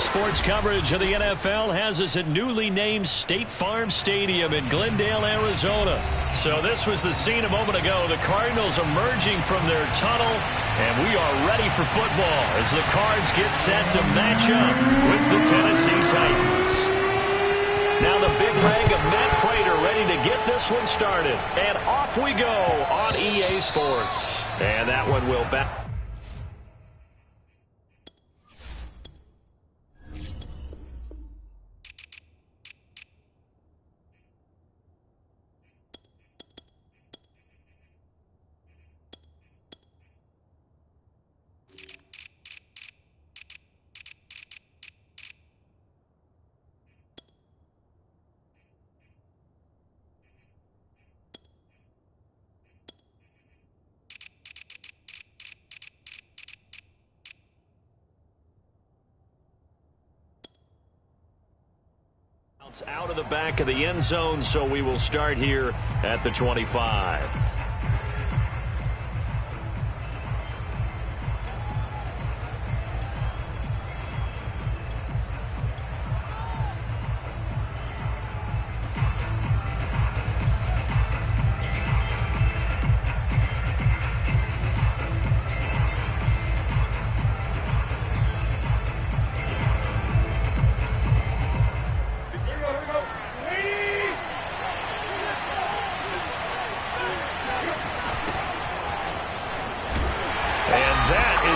Sports coverage of the NFL has us at newly named State Farm Stadium in Glendale, Arizona. So this was the scene a moment ago. The Cardinals emerging from their tunnel, and we are ready for football as the Cards get set to match up with the Tennessee Titans. Now the big leg of Matt Prater ready to get this one started. And off we go on EA Sports. And that one will back. Out of the back of the end zone, so we will start here at the 25.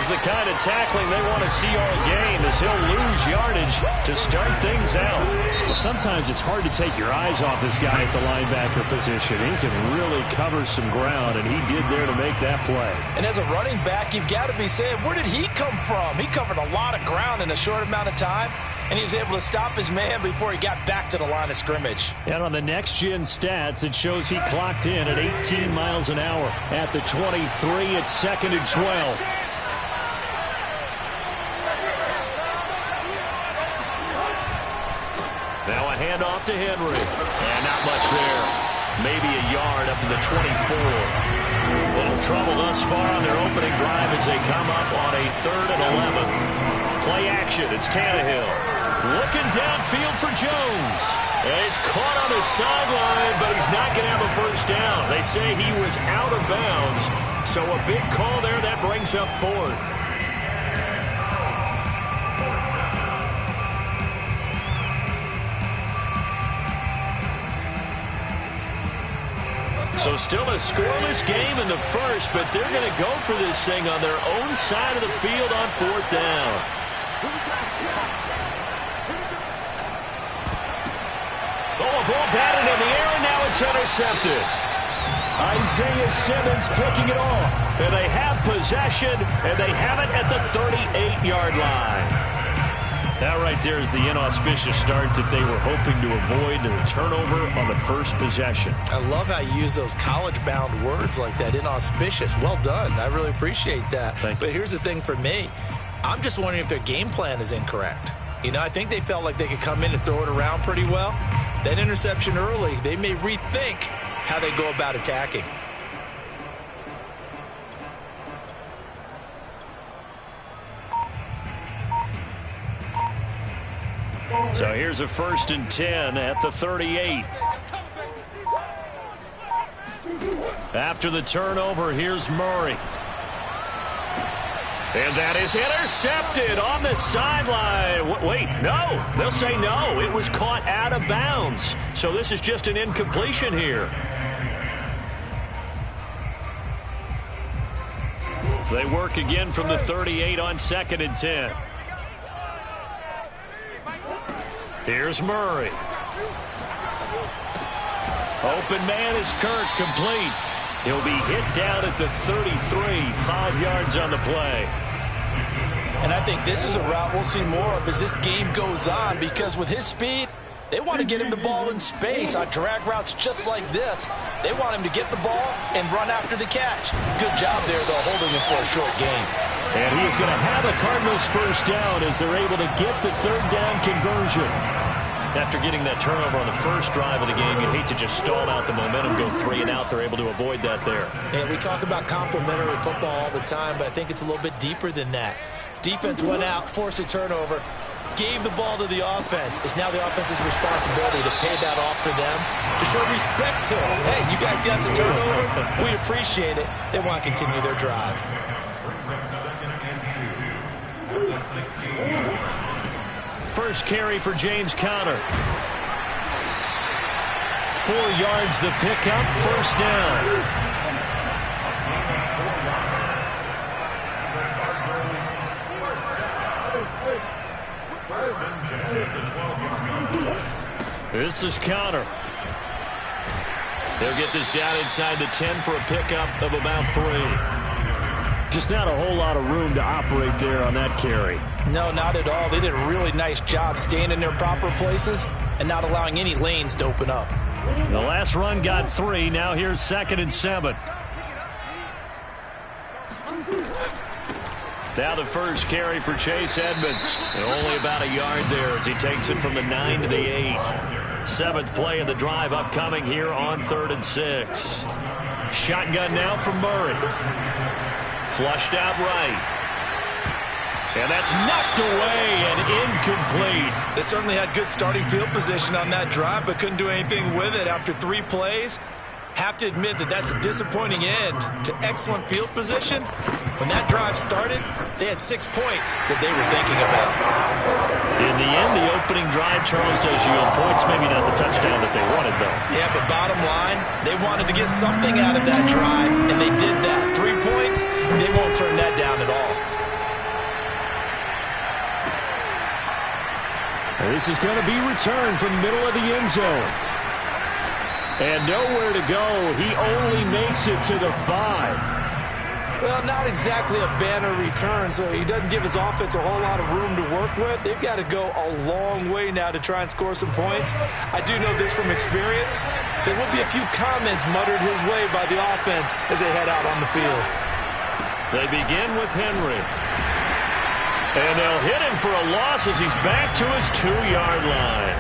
The kind of tackling they want to see all game as he'll lose yardage to start things out. Well, sometimes it's hard to take your eyes off this guy at the linebacker position. He can really cover some ground, and he did there to make that play. And as a running back, you've got to be saying, where did he come from? He covered a lot of ground in a short amount of time, and he was able to stop his man before he got back to the line of scrimmage. And on the next-gen stats, it shows he clocked in at 18 miles an hour at the 23. It's 2nd and 12. Now a handoff to Henry. And not much there. Maybe a yard up to the 24. Little trouble thus far on their opening drive as they come up on a 3rd and 11. Play action. It's Tannehill. Looking downfield for Jones. And he's caught on his sideline, but he's not going to have a first down. They say he was out of bounds. So a big call there. That brings up 4th. So still a scoreless game in the first, but they're going to go for this thing on their own side of the field on 4th down. Oh, a ball batted in the air, and now it's intercepted. Isaiah Simmons picking it off. And they have possession, and they have it at the 38-yard line. That right there is the inauspicious start that they were hoping to avoid, a turnover on the first possession. I love how you use those college-bound words like that, inauspicious. Well done. I really appreciate that. But here's the thing for me. I'm just wondering if their game plan is incorrect. You know, I think they felt like they could come in and throw it around pretty well. That interception early, they may rethink how they go about attacking. So here's a 1st and 10 at the 38. After the turnover, here's Murray. And that is intercepted on the sideline. Wait, no. They'll say no. It was caught out of bounds. So this is just an incompletion here. They work again from the 38 on 2nd and 10. Here's Murray. Open man is Kirk, complete. He'll be hit down at the 33, 5 yards on the play. And I think this is a route we'll see more of as this game goes on, because with his speed, they want to get him the ball in space on drag routes just like this. They want him to get the ball and run after the catch. Good job there, though, holding him for a short gain. And he is going to have a Cardinals first down as they're able to get the 3rd down conversion. After getting that turnover on the first drive of the game, you'd hate to just stall out the momentum, go 3 and out. They're able to avoid that there. And we talk about complementary football all the time, but I think it's a little bit deeper than that. Defense went out, forced a turnover. gave the ball to the offense. It's now the offense's responsibility to pay that off for them, to show respect to them. Hey, you guys got some turnover. We appreciate it. They want to continue their drive. First carry for James Conner. 4 yards the pickup, first down. This is Conner. They'll get this down inside the 10 for a pickup of about 3. Just not a whole lot of room to operate there on that carry. No, not at all. They did a really nice job staying in their proper places and not allowing any lanes to open up. The last run got 3. Now here's 2nd and 7. Now the first carry for Chase Edmonds. Only about a yard there as he takes it from the 9 to the 8. 7th play of the drive upcoming here on 3rd and 6. Shotgun now from Murray. Flushed out right. And that's knocked away and incomplete. They certainly had good starting field position on that drive, but couldn't do anything with it after 3 plays. Have to admit that that's a disappointing end to excellent field position. When that drive started, they had 6 points that they were thinking about. In the end, the opening drive, Charles, does yield points. Maybe not the touchdown that they wanted, though. Yeah, but bottom line, they wanted to get something out of that drive, and they did that. 3 points, they won't turn that down at all. And this is going to be returned from the middle of the end zone. And nowhere to go. He only makes it to the 5. Well, not exactly a banner return, so he doesn't give his offense a whole lot of room to work with. They've got to go a long way now to try and score some points. I do know this from experience. There will be a few comments muttered his way by the offense as they head out on the field. They begin with Henry. And they'll hit him for a loss as he's back to his 2-yard line.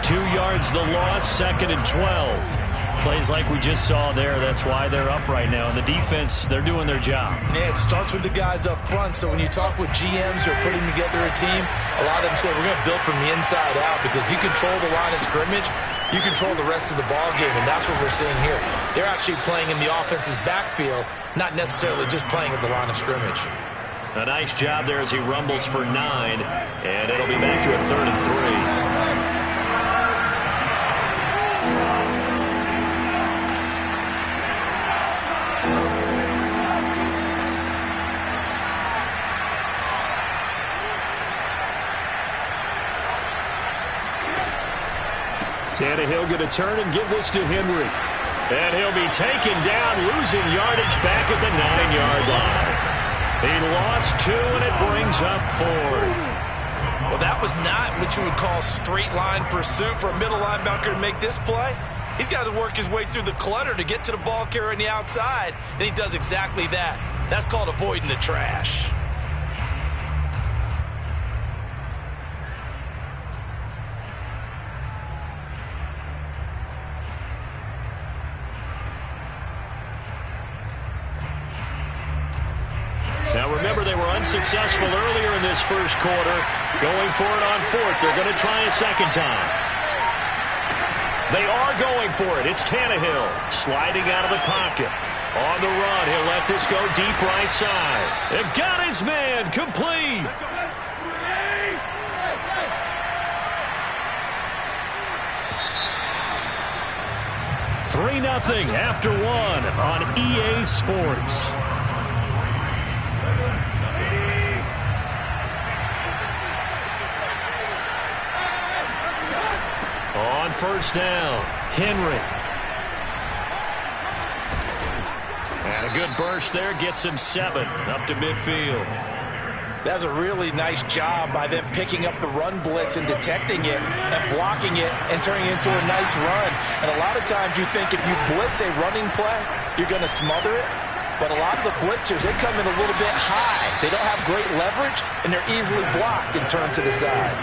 2 yards the loss, 2nd and 12. Plays like we just saw there. That's why they're up right now. And the defense, they're doing their job. Yeah, it starts with the guys up front. So when you talk with GMs who are putting together a team, a lot of them say we're going to build from the inside out, because if you control the line of scrimmage, you control the rest of the ball game, and that's what we're seeing here. They're actually playing in the offense's backfield, not necessarily just playing at the line of scrimmage. A nice job there as he rumbles for 9, and it'll be back to a 3rd and 3. Tannehill going to turn and give this to Henry. And he'll be taken down, losing yardage back at the 9-yard line. He lost 2, and it brings up 4th. Well, that was not what you would call straight line pursuit for a middle linebacker to make this play. He's got to work his way through the clutter to get to the ball carrier on the outside, and he does exactly that. That's called avoiding the trash. Now remember, they were unsuccessful earlier in this first quarter. Going for it on 4th. They're going to try a 2nd time. They are going for it. It's Tannehill sliding out of the pocket. On the run, he'll let this go deep right side. It got his man complete. Three 3-0 after 1 on EA Sports. On first down, Henry. And a good burst there gets him 7 up to midfield. That's a really nice job by them picking up the run blitz and detecting it and blocking it and turning it into a nice run. And a lot of times you think if you blitz a running play, you're going to smother it. But a lot of the blitzers, they come in a little bit high. They don't have great leverage, and they're easily blocked and turned to the side.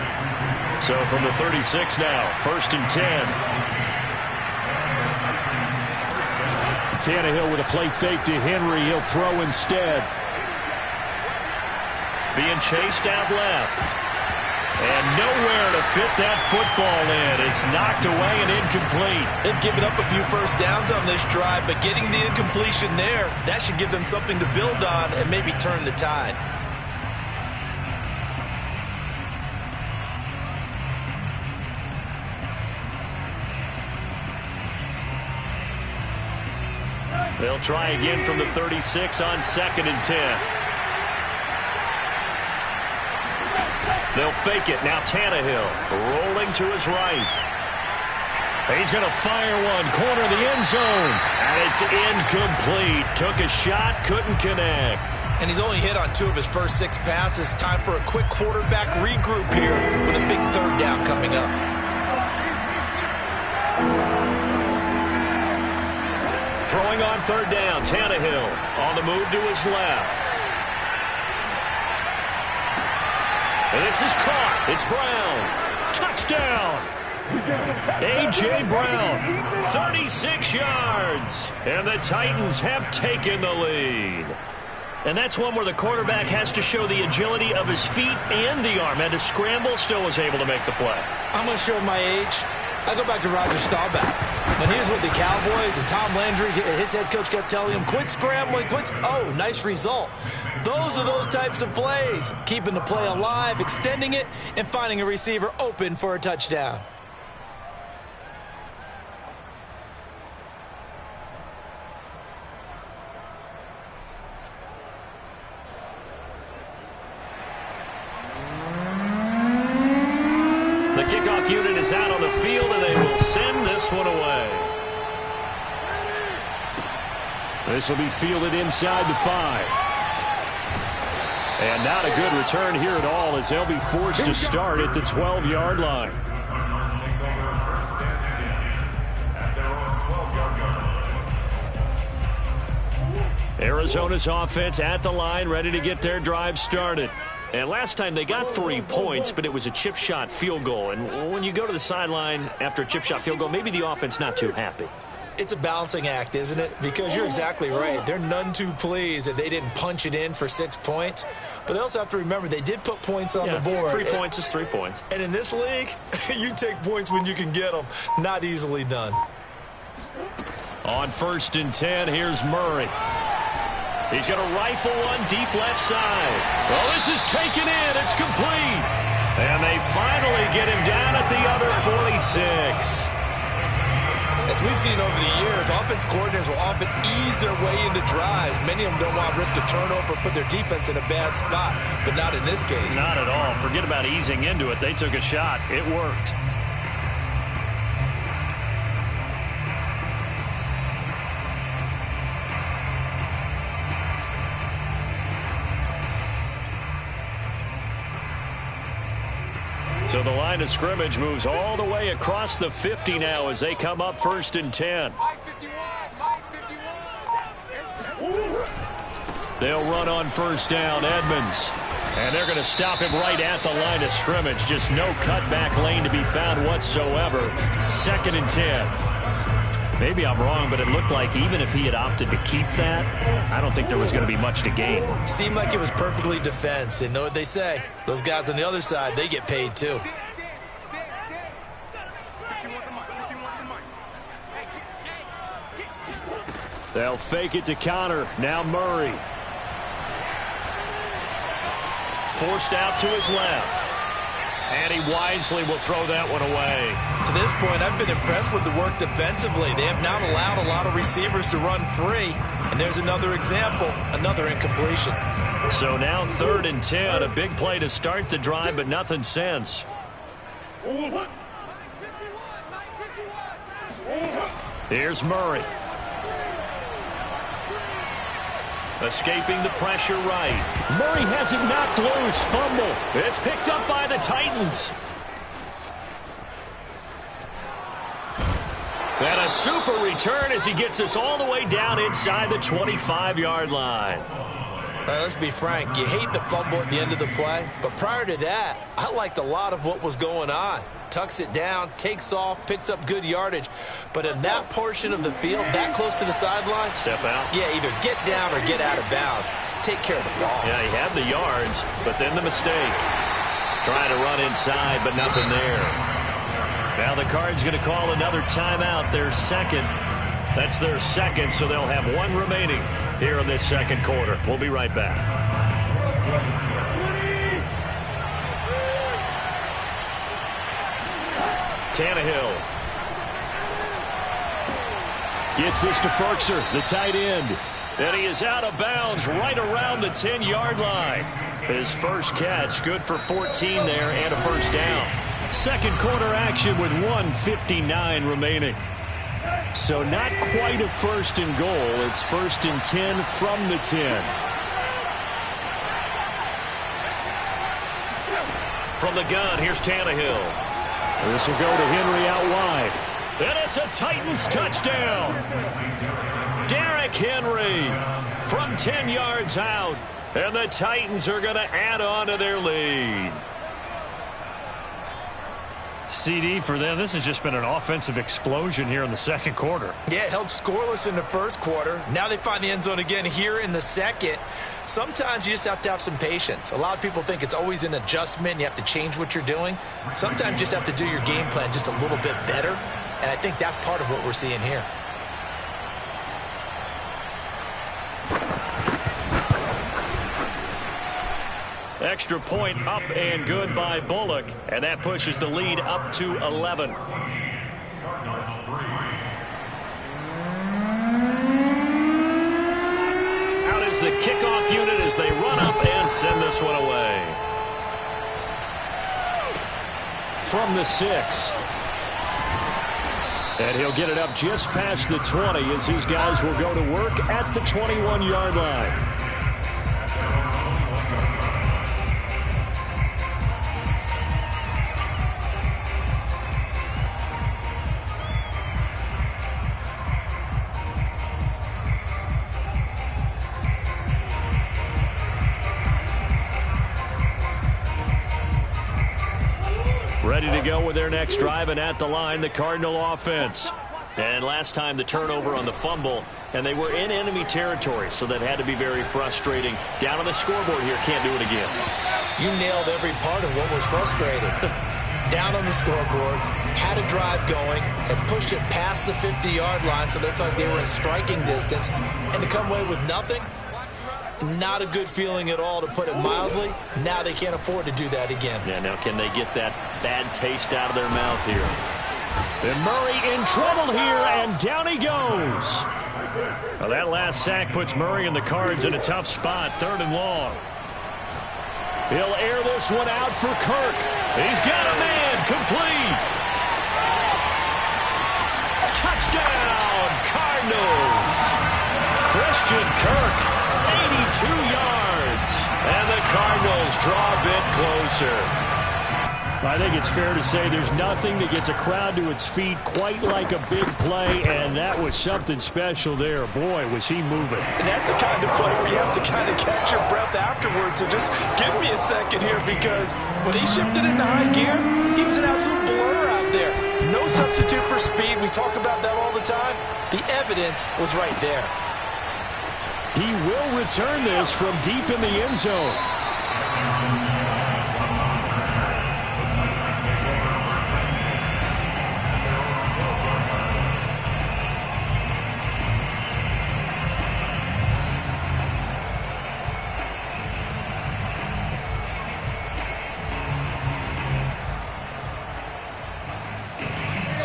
So from the 36 now, 1st and 10. Tannehill with a play fake to Henry. He'll throw instead. Being chased out left. And nowhere to fit that football in. It's knocked away and incomplete. They've given up a few first downs on this drive, but getting the incompletion there, that should give them something to build on and maybe turn the tide. They'll try again from the 36 on 2nd and 10. They'll fake it. Now Tannehill rolling to his right. He's going to fire one. Corner of the end zone. And it's incomplete. Took a shot, couldn't connect. And he's only hit on 2 of his first 6 passes. Time for a quick quarterback regroup here with a big 3rd down coming up. Throwing on 3rd down. Tannehill on the move to his left. And this is caught. It's Brown. Touchdown. A.J. Brown, 36 yards. And the Titans have taken the lead. And that's one where the quarterback has to show the agility of his feet and the arm. And to scramble, still was able to make the play. I'm going to show my age. I go back to Roger Staubach. When he was with the Cowboys and Tom Landry, his head coach kept telling him, quit scrambling, quit. Oh, nice result. Those are those types of plays. Keeping the play alive, extending it, and finding a receiver open for a touchdown. The kickoff unit is out on the field, and they will send this one away. This will be fielded inside the 5. And not a good return here at all, as they'll be forced to start at the 12-yard line. Arizona's offense at the line, ready to get their drive started. And last time they got 3 points, but it was a chip shot field goal. And when you go to the sideline after a chip shot field goal, maybe the offense not too happy. It's a balancing act, isn't it? Because you're exactly right. They're none too pleased that they didn't punch it in for 6 points. But they also have to remember they did put points on the board. 3 points is 3 points. And in this league, you take points when you can get them. Not easily done. On 1st and 10, here's Murray. He's going to rifle one deep left side. Well, this is taken in. It's complete. And they finally get him down at the other 46. As we've seen over the years, offense coordinators will often ease their way into drives. Many of them don't want to risk a turnover, put their defense in a bad spot, but not in this case. Not at all. Forget about easing into it. They took a shot. It worked. So the line of scrimmage moves all the way across the 50 now as they come up 1st and 10. They'll run on 1st down, Edmonds. And they're going to stop him right at the line of scrimmage. Just no cutback lane to be found whatsoever. 2nd and 10. Maybe I'm wrong, but it looked like even if he had opted to keep that, I don't think there was going to be much to gain. Seemed like it was perfectly defense. And know what they say? Those guys on the other side, they get paid too. They'll fake it to Connor. Now Murray. Forced out to his left. And he wisely will throw that one away. To this point, I've been impressed with the work defensively. They have not allowed a lot of receivers to run free. And there's another example, another incompletion. So now 3rd and 10, a big play to start the drive, but nothing since. Here's Murray. Escaping the pressure right. Murray has it knocked loose. Fumble. It's picked up by the Titans. And a super return as he gets us all the way down inside the 25-yard line. Let's be frank. You hate the fumble at the end of the play. But prior to that, I liked a lot of what was going on. Tucks it down, takes off, picks up good yardage. But in that portion of the field, that close to the sideline, step out. Yeah, either get down or get out of bounds. Take care of the ball. Yeah, he had the yards, but then the mistake. Trying to run inside, but nothing there. Now the Cards going to call another timeout, their second. That's their second, so they'll have one remaining here in this second quarter. We'll be right back. Tannehill gets this to Ferkser, the tight end. And he is out of bounds right around the 10-yard line. His first catch, good for 14 there and a first down. Second quarter action with 1:59 remaining. So not quite a first and goal. It's first and 10 from the 10. From the gun, here's Tannehill. This will go to Henry out wide. And it's a Titans touchdown. Derrick Henry from 10 yards out. And the Titans are going to add on to their lead. CD for them, this has just been an offensive explosion here in the second quarter. Yeah, held scoreless in the first quarter. Now they find the end zone again here in the second. Sometimes you just have to have some patience. A lot of people think it's always an adjustment. You have to change what you're doing. Sometimes you just have to do your game plan just a little bit better. And I think that's part of what we're seeing here. Extra point up and good by Bullock. And that pushes the lead up to 11. Out is the kickoff unit as they run up and send this one away. From the 6. And he'll get it up just past the 20 as these guys will go to work at the 21-yard line. Ready to go with their next drive, and at the line, the Cardinal offense. And last time, the turnover on the fumble, and they were in enemy territory, so that had to be very frustrating. Down on the scoreboard here, can't do it again. You nailed every part of what was frustrating. Down on the scoreboard, had a drive going, had pushed it past the 50-yard line, so they looked like they were in striking distance, and to come away with nothing, not a good feeling at all, to put it mildly. Now they can't afford to do that again. Yeah, now can they get that bad taste out of their mouth here? And Murray in trouble here, and down he goes. Well, that last sack puts Murray and the Cards in a tough spot, 3rd and long. He'll air this one out for Kirk. He's got a man, complete. Touchdown, Cardinals. Christian Kirk. 82 yards, and the Cardinals draw a bit closer. I think it's fair to say there's nothing that gets a crowd to its feet quite like a big play, and that was something special there. Boy, was he moving. And that's the kind of play where you have to kind of catch your breath afterwards. So just give me a second here, because when he shifted into high gear, he was an absolute blur out there. No substitute for speed. We talk about that all the time. The evidence was right there. He will return this from deep in the end zone.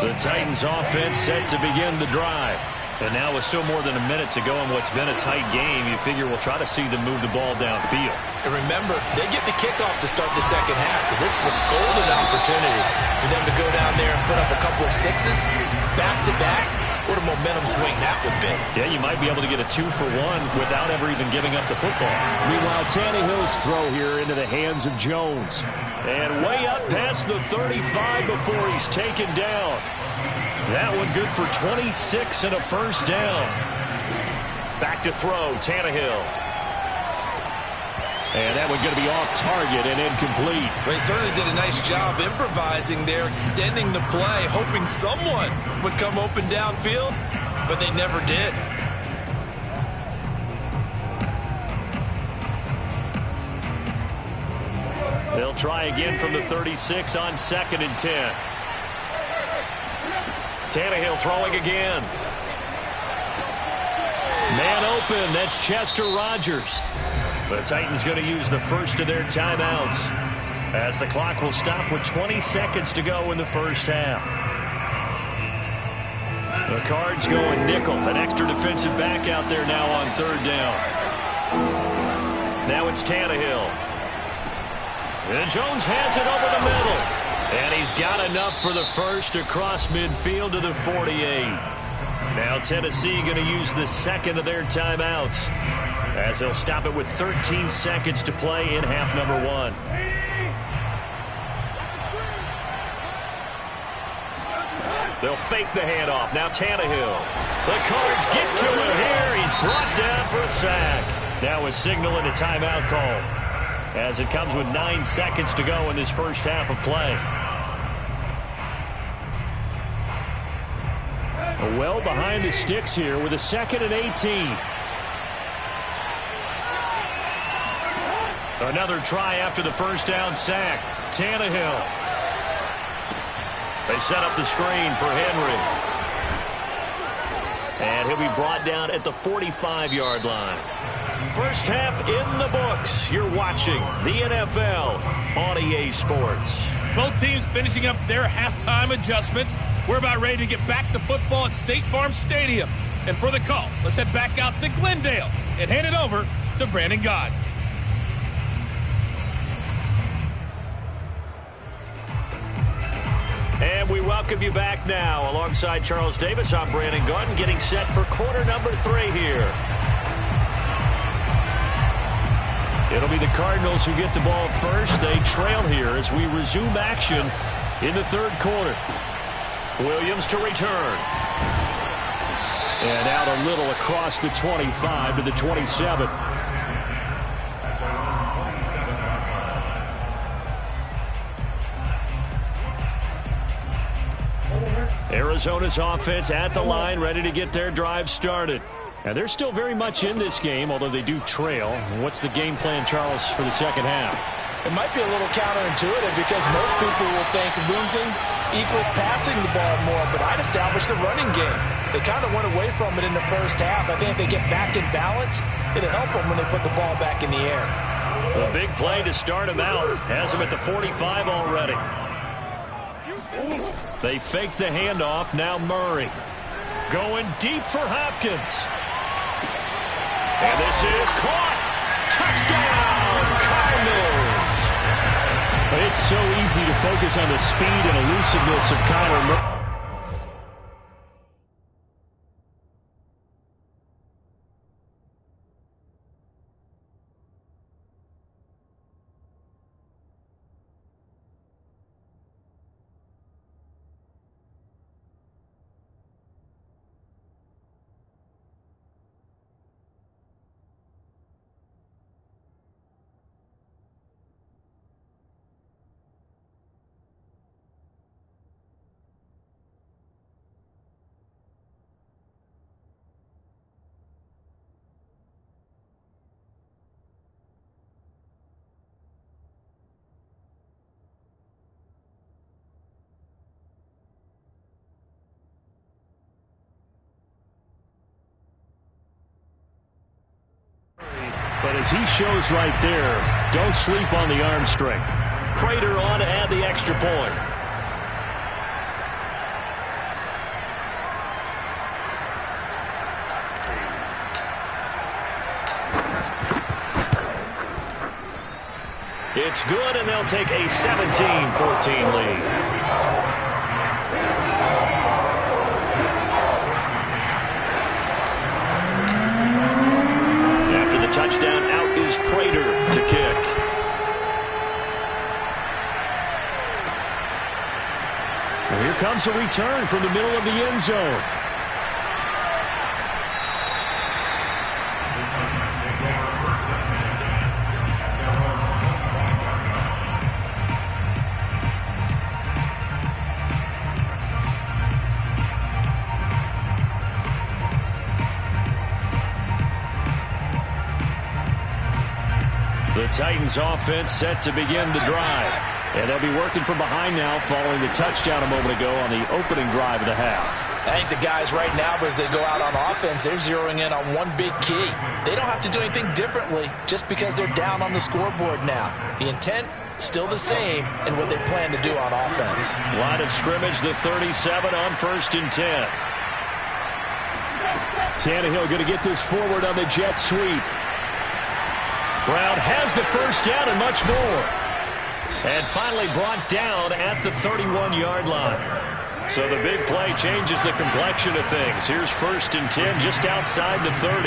The Titans offense set to begin the drive. And now with still more than a minute to go in what's been a tight game, you figure we'll try to see them move the ball downfield. And remember, they get the kickoff to start the second half, so this is a golden opportunity for them to go down there and put up a couple of sixes back-to-back. What a momentum swing that would be. Yeah, you might be able to get a 2-for-1 without ever even giving up the football. Meanwhile, Tannehill's throw here into the hands of Jones. And way up past the 35 before he's taken down. That one good for 26 and a first down. Back to throw, Tannehill. And that one going to be off target and incomplete. Well, he certainly did a nice job improvising there, extending the play, hoping someone would come open downfield, but they never did. They'll try again from the 36 on 2nd and 10. Tannehill throwing again. Man open, that's Chester Rogers. The Titans going to use the first of their timeouts as the clock will stop with 20 seconds to go in the first half. The Cards going nickel. An extra defensive back out there now on 3rd down. Now it's Tannehill. And Jones has it over the middle. And he's got enough for the first across midfield to the 48. Now Tennessee going to use the second of their timeouts as they'll stop it with 13 seconds to play in half number 1. They'll fake the handoff. Now Tannehill. The Cards get to him here. He's brought down for a sack. Now a signal and a timeout call as it comes with 9 seconds to go in this first half of play. Well behind the sticks here with a 2nd and 18. Another try after the first down sack. Tannehill. They set up the screen for Henry. And he'll be brought down at the 45-yard line. First half in the books. You're watching the NFL on EA Sports. Both teams finishing up their halftime adjustments. We're about ready to get back to football at State Farm Stadium. And for the call, let's head back out to Glendale and hand it over to Brandon Gott. And we welcome you back now. Alongside Charles Davis, I'm Brandon Gott, getting set for quarter number 3 here. It'll be the Cardinals who get the ball first. They trail here as we resume action in the 3rd quarter. Williams to return. And out a little across the 25 to the 27. Arizona's offense at the line, ready to get their drive started. And they're still very much in this game, although they do trail. What's the game plan, Charles, for the second half? It might be a little counterintuitive because most people will think losing equals passing the ball more, but I'd establish the running game. They kind of went away from it in the first half. I think if they get back in balance, it'll help them when they put the ball back in the air. A big play to start him out. Has him at the 45 already. They fake the handoff. Now Murray. Going deep for Hopkins. And this is caught. Touchdown, Cardinals. It's so easy to focus on the speed and elusiveness of Kyler Murray. But as he shows right there, don't sleep on the arm strength. Prater on to add the extra point. It's good, and they'll take a 17-14 lead. Touchdown, out is Prater to kick. And here comes a return from the middle of the end zone. The Titans offense set to begin the drive. And they'll be working from behind now following the touchdown a moment ago on the opening drive of the half. I think the guys right now, as they go out on offense, they're zeroing in on one big key. They don't have to do anything differently just because they're down on the scoreboard now. The intent, still the same in what they plan to do on offense. Line of scrimmage, the 37 on 1st and 10. Tannehill going to get this forward on the jet sweep. Brown has the first down and much more. And finally brought down at the 31-yard line. So the big play changes the complexion of things. Here's 1st and 10 just outside the 30.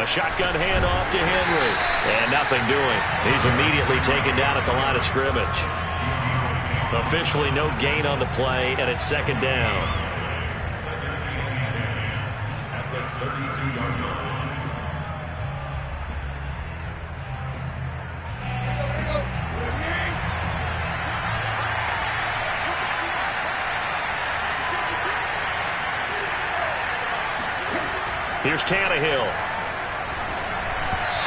A shotgun handoff to Henry. And nothing doing. He's immediately taken down at the line of scrimmage. Officially no gain on the play, and it's 2nd down. Here's Tannehill.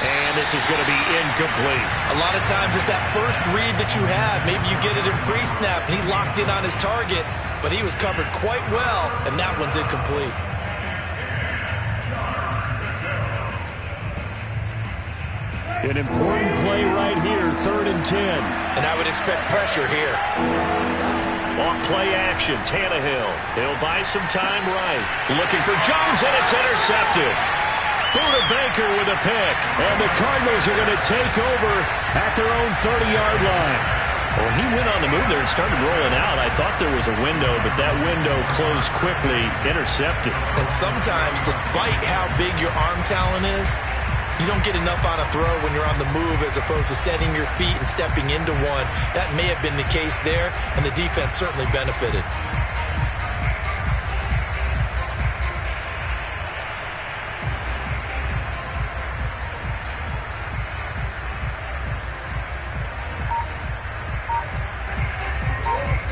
And this is going to be incomplete. A lot of times it's that first read that you have. Maybe you get it in pre-snap, and he locked in on his target, but he was covered quite well, and that one's incomplete. An important play right here, 3rd and 10. And I would expect pressure here. On play action, Tannehill. He'll buy some time right. Looking for Jones, and it's intercepted. Buda Baker with a pick. And the Cardinals are going to take over at their own 30-yard line. Well, he went on the move there and started rolling out. I thought there was a window, but that window closed quickly, intercepted. And sometimes, despite how big your arm talent is, you don't get enough on a throw when you're on the move as opposed to setting your feet and stepping into one. That may have been the case there, and the defense certainly benefited.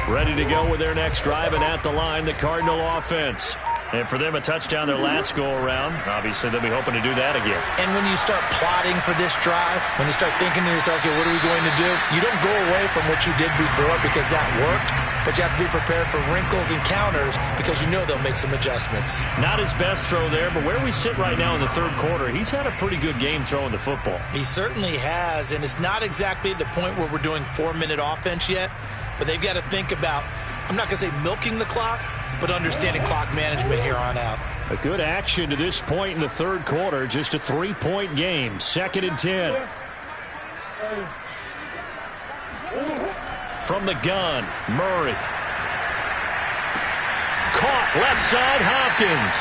Ready to go with their next drive, and at the line, the Cardinal offense. And for them, a touchdown their last go-around. Obviously, they'll be hoping to do that again. And when you start plotting for this drive, when you start thinking to yourself, okay, what are we going to do? You don't go away from what you did before because that worked, but you have to be prepared for wrinkles and counters because you know they'll make some adjustments. Not his best throw there, but where we sit right now in the 3rd quarter, he's had a pretty good game throwing the football. He certainly has, and it's not exactly at the point where we're doing 4-minute offense yet, but they've got to think about, I'm not going to say milking the clock, but understanding clock management here on out. A good action to this point in the 3rd quarter. Just a 3-point game. 2nd and 10. From the gun, Murray. Caught left side, Hopkins.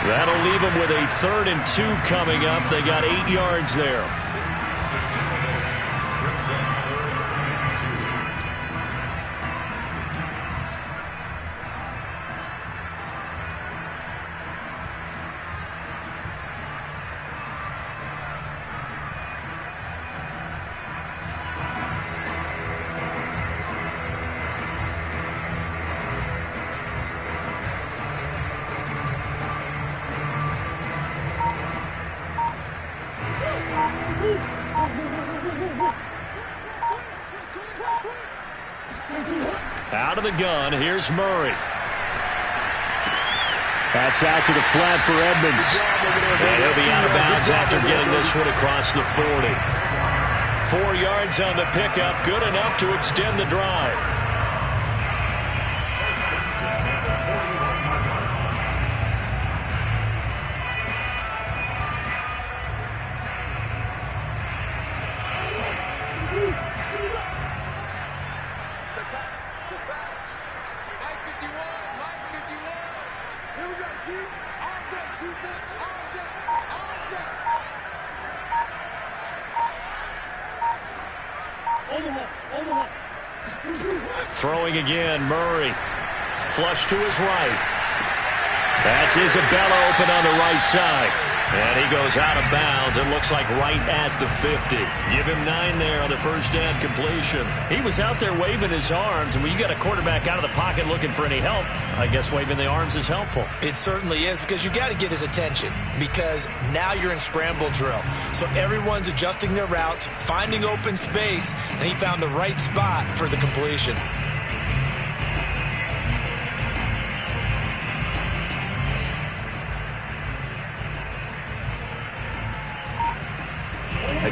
That'll leave them with a 3rd and 2 coming up. They got 8 yards there. Out of the gun, here's Murray. That's out to the flat for Edmonds. And he'll be out of bounds after getting this one across the 40. 4 yards on the pickup, good enough to extend the drive. Throwing again, Murray. Flush to his right. That's Isabella open on the right side. And he goes out of bounds. It looks like right at the 50. Give him 9 there on the first down completion. He was out there waving his arms, and when you got a quarterback out of the pocket looking for any help, I guess waving the arms is helpful. It certainly is, because you got to get his attention, because now you're in scramble drill. So everyone's adjusting their routes, finding open space, and he found the right spot for the completion.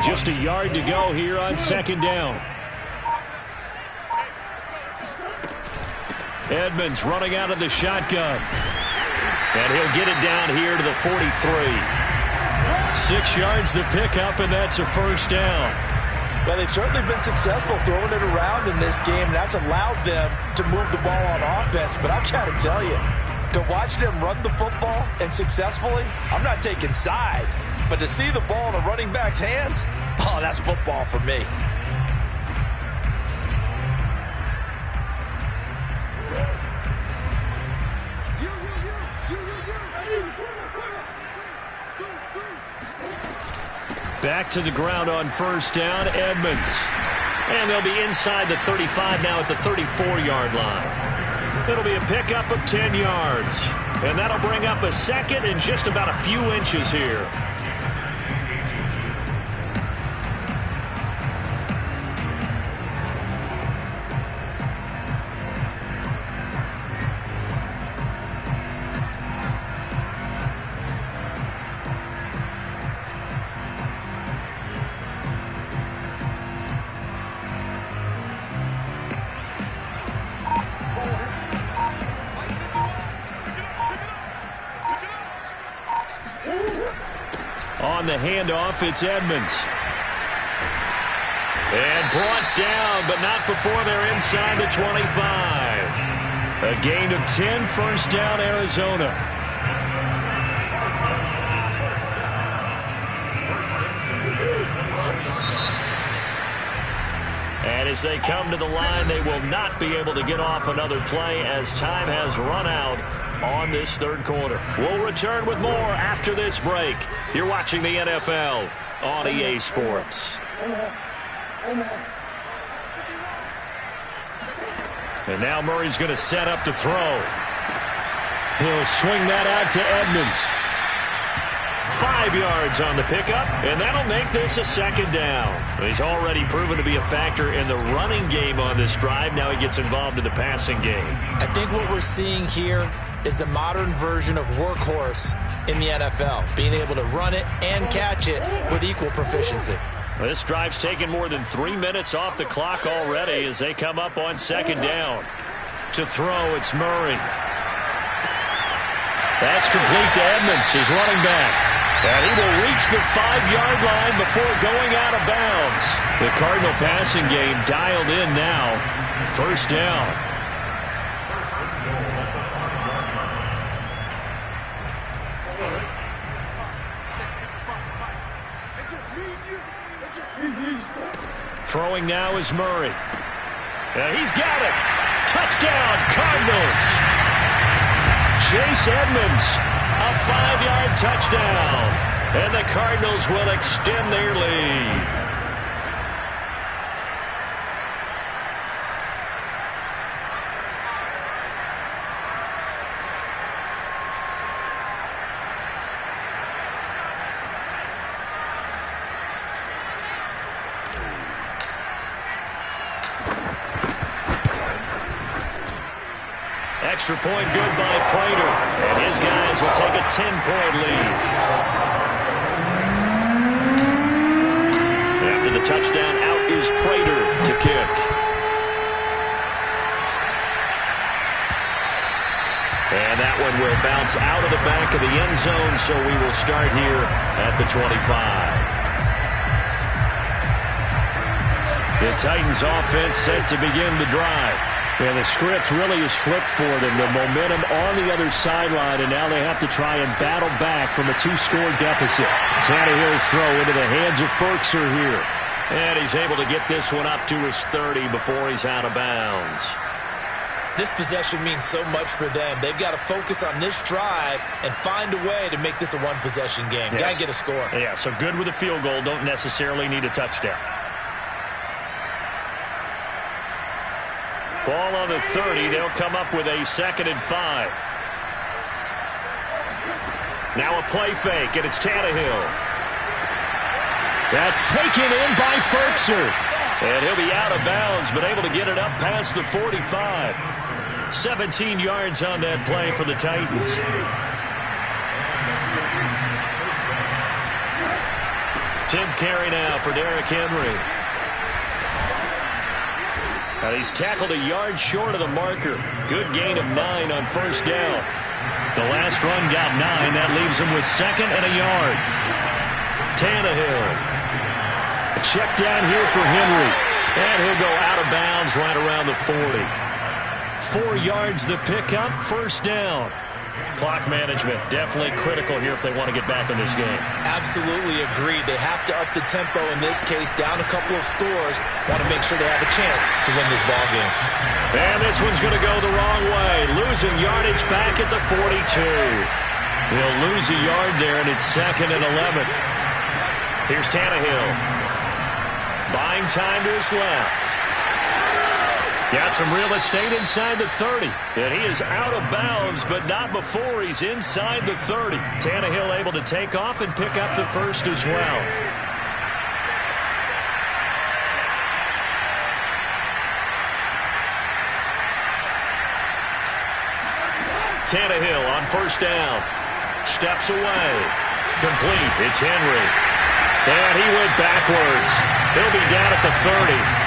Just a yard to go here on second down. Edmonds running out of the shotgun. And he'll get it down here to the 43. 6 yards the pickup, and that's a first down. Well, they've certainly been successful throwing it around in this game, and that's allowed them to move the ball on offense. But I've got to tell you, to watch them run the football and successfully, I'm not taking sides. But to see the ball in a running back's hands, oh, that's football for me. Back to the ground on first down, Edmonds. And they'll be inside the 35 now at the 34-yard line. It'll be a pickup of 10 yards. And that'll bring up a second and just about a few inches here. On the handoff, it's Edmonds. And brought down, but not before they're inside the 25. A gain of 10, first down, Arizona. And as they come to the line, they will not be able to get off another play as time has run out on this third quarter. We'll return with more after this break. You're watching the NFL on EA Sports. And now Murray's going to set up to throw. He'll swing that out to Edmonds. 5 yards on the pickup, and that'll make this a second down. He's already proven to be a factor in the running game on this drive. Now he gets involved in the passing game. I think what we're seeing here is the modern version of workhorse in the NFL, being able to run it and catch it with equal proficiency. This drive's taken more than 3 minutes off the clock already as they come up on second down. To throw, it's Murray. That's complete to Edmonds, his running back. And he will reach the 5-yard line before going out of bounds. The Cardinal passing game dialed in now. First down. Throwing now is Murray. And he's got it. Touchdown, Cardinals. Chase Edmonds, a 5-yard touchdown. And the Cardinals will extend their lead. Extra point good by Prater. And his guys will take a 10-point lead. After the touchdown, out is Prater to kick. And that one will bounce out of the back of the end zone, so we will start here at the 25. The Titans offense set to begin the drive. And the script really is flipped for them. The momentum on the other sideline, and now they have to try and battle back from a 2-score deficit. Tannehill's throw into the hands of Ferkser here. And he's able to get this one up to his 30 before he's out of bounds. This possession means so much for them. They've got to focus on this drive and find a way to make this a one-possession game. Yes. Got to get a score. Yeah, so good with a field goal. Don't necessarily need a touchdown. Ball on the 30. They'll come up with a 2nd and 5. Now a play fake, and it's Tannehill. That's taken in by Ferkser. And he'll be out of bounds, but able to get it up past the 45. 17 yards on that play for the Titans. Tenth carry now for Derrick Henry. And he's tackled a yard short of the marker. Good gain of 9 on first down. The last run got 9. That leaves him with 2nd and a yard. Tannehill. A check down here for Henry. And he'll go out of bounds right around the 40. 4 yards the pickup, first down. Clock management definitely critical here if they want to get back in this game. Absolutely agreed. They have to up the tempo in this case, down a couple of scores. Want to make sure they have a chance to win this ball game. And this one's going to go the wrong way. Losing yardage back at the 42. He'll lose a yard there, and it's 2nd and 11. Here's Tannehill. Buying time to his left. Got some real estate inside the 30. And he is out of bounds, but not before he's inside the 30. Tannehill able to take off and pick up the first as well. Tannehill on first down. Steps away. Complete. It's Henry. And he went backwards. He'll be down at the 30.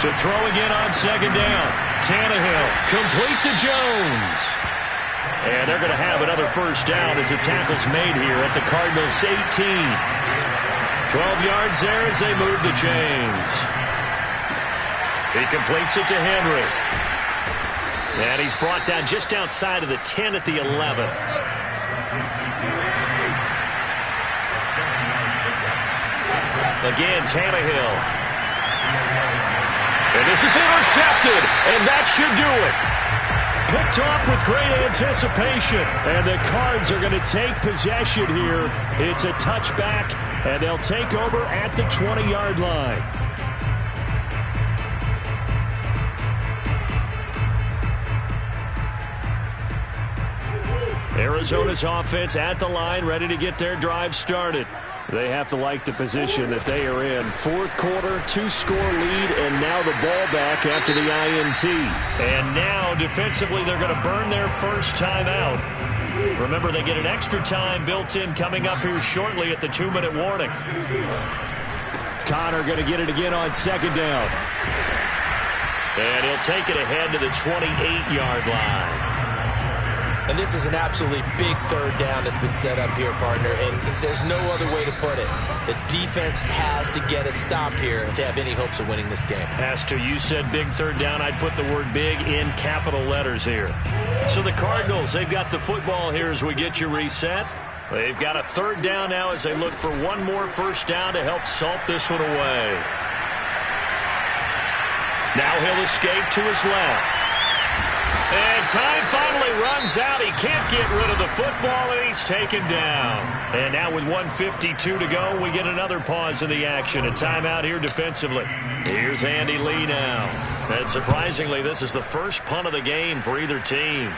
To throw again on second down. Tannehill complete to Jones. And they're going to have another first down as the tackle's made here at the Cardinals' 18. 12 yards there as they move the chains. He completes it to Henry. And he's brought down just outside of the 10 at the 11. Again, Tannehill. And this is intercepted, and that should do it. Picked off with great anticipation. And the Cards are going to take possession here. It's a touchback, and they'll take over at the 20-yard line. Arizona's offense at the line, ready to get their drive started. They have to like the position that they are in. Fourth quarter, 2-score lead, and now the ball back after the INT. And now, defensively, they're going to burn their first time out. Remember, they get an extra time built in coming up here shortly at the 2-minute warning. Connor going to get it again on second down. And he'll take it ahead to the 28-yard line. And this is an absolutely big third down that's been set up here, partner, and there's no other way to put it. The defense has to get a stop here if they have any hopes of winning this game. Has to. You said big third down. I'd put the word big in capital letters here. So the Cardinals, they've got the football here as we get you reset. They've got a third down now as they look for one more first down to help salt this one away. Now he'll escape to his left. And time finally runs out. He can't get rid of the football, and he's taken down. And now with 1:52 to go, we get another pause in the action. A timeout here defensively. Here's Andy Lee now. And surprisingly, this is the first punt of the game for either team.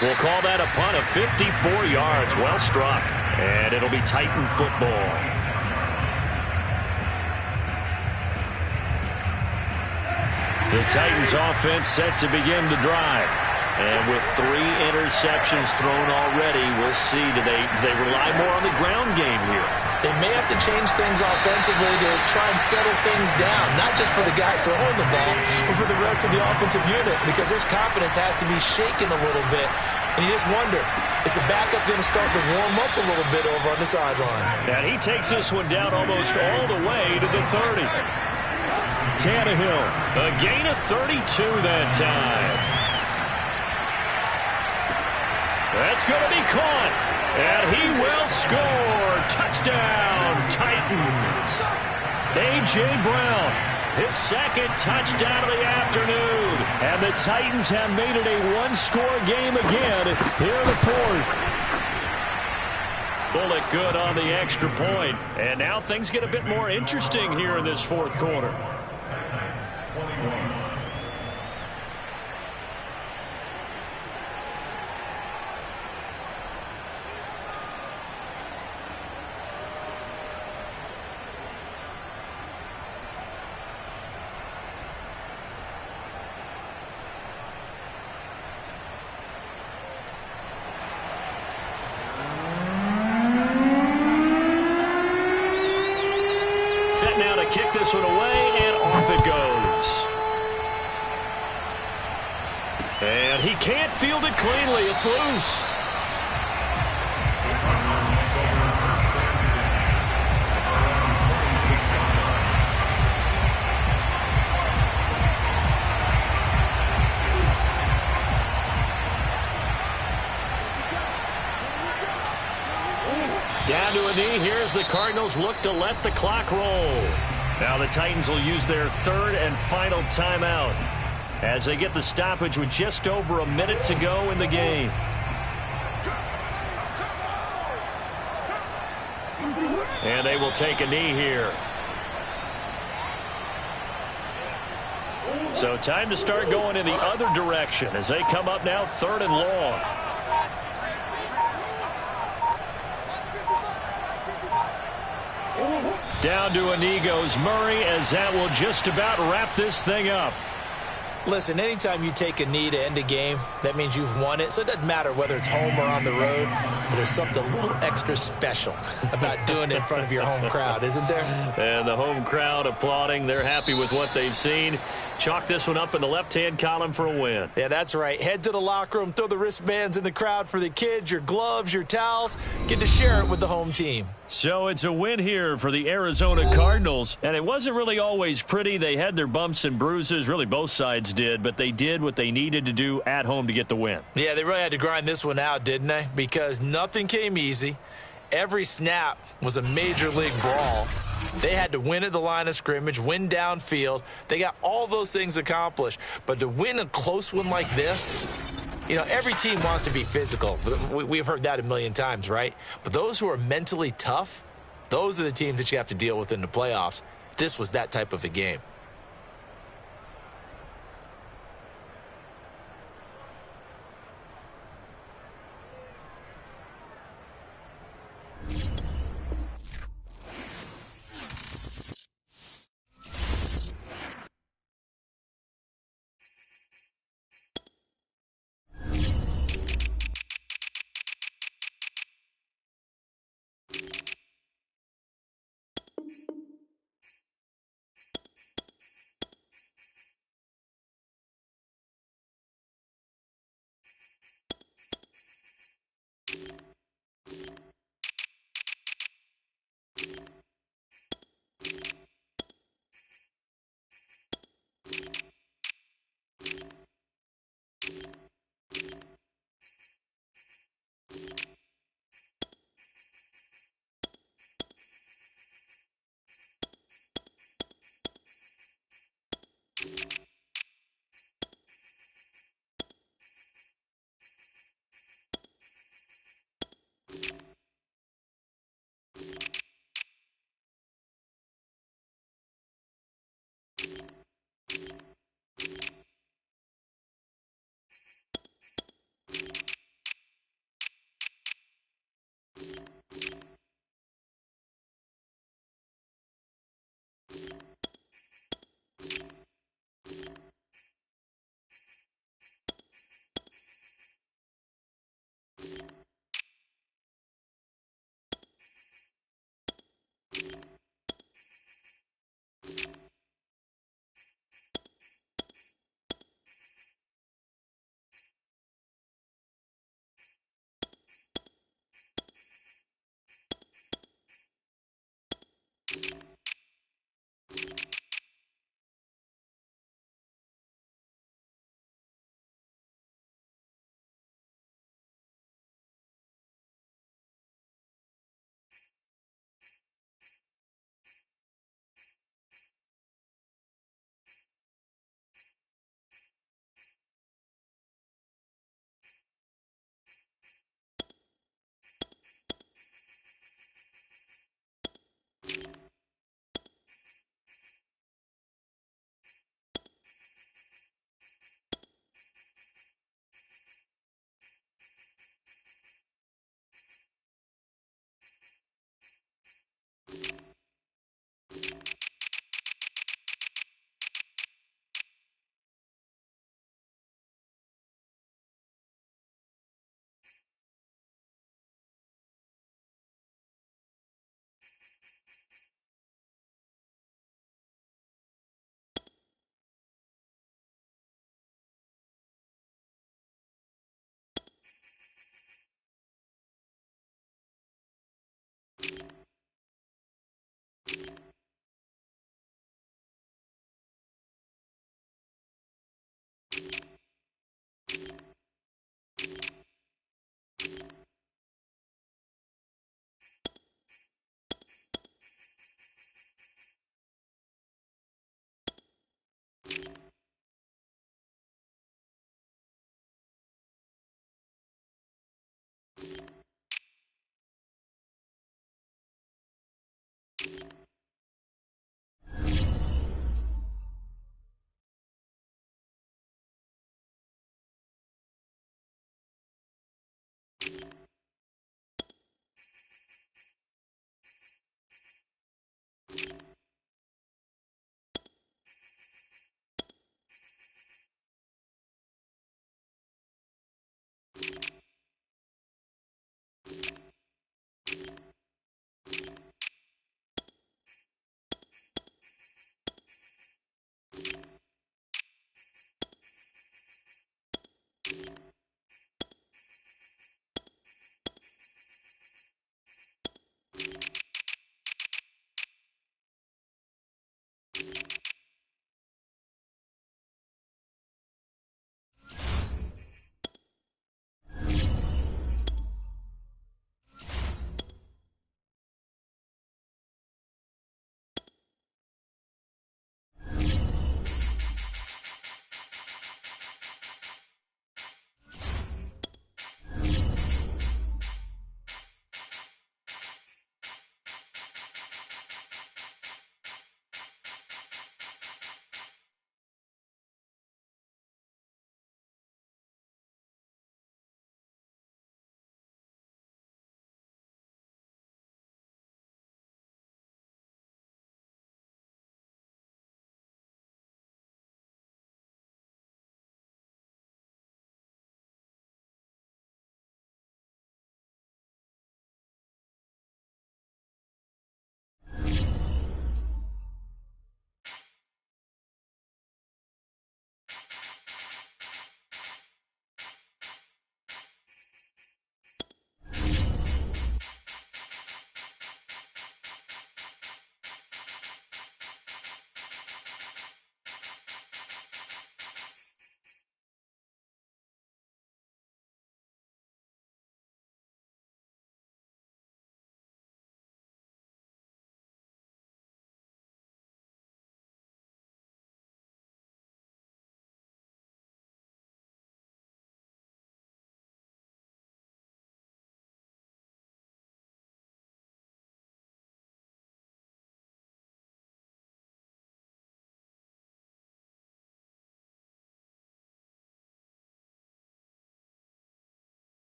We'll call that a punt of 54 yards. Well struck. And it'll be Titan football. The Titans offense set to begin the drive. And with 3 interceptions thrown already, we'll see. Do they rely more on the ground game here? They may have to change things offensively to try and settle things down, not just for the guy throwing the ball, but for the rest of the offensive unit, because their confidence has to be shaken a little bit. And you just wonder, is the backup going to start to warm up a little bit over on the sideline? And he takes this one down almost all the way to the 30. Tannehill, a gain of 32 that time. That's going to be caught. And he will score. Touchdown, Titans. A.J. Brown, his second touchdown of the afternoon. And the Titans have made it a one-score game again here in the fourth. Bullet good on the extra point. And now things get a bit more interesting here in this fourth quarter. Now to kick this one away, and off it goes. And he can't field it cleanly. It's loose. Down to a knee. Here's the Cardinals look to let the clock roll. Now the Titans will use their third and final timeout as they get the stoppage with just over a minute to go in the game. And they will take a knee here. So time to start going in the other direction as they come up now third and long. Down to a knee goes Murray, as that will just about wrap this thing up. Listen, anytime you take a knee to end a game, that means you've won it. So it doesn't matter whether it's home or on the road, but there's something a little extra special about doing it in front of your home crowd, isn't there? And the home crowd applauding. They're happy with what they've seen. Chalk this one up in the left-hand column for a win. Yeah, that's right. Head to the locker room, throw the wristbands in the crowd for the kids, your gloves, your towels. Get to share it with the home team. So it's a win here for the Arizona Cardinals, and it wasn't really always pretty. They had their bumps and bruises, really both sides did, but they did what they needed to do at home to get the win. Yeah, they really had to grind this one out, didn't they? Because nothing came easy. Every snap was a major league brawl. They had to win at the line of scrimmage, win downfield. They got all those things accomplished. But to win a close one like this, you know, every team wants to be physical. We've heard that a million times, right? But those who are mentally tough, those are the teams that you have to deal with in the playoffs. This was that type of a game.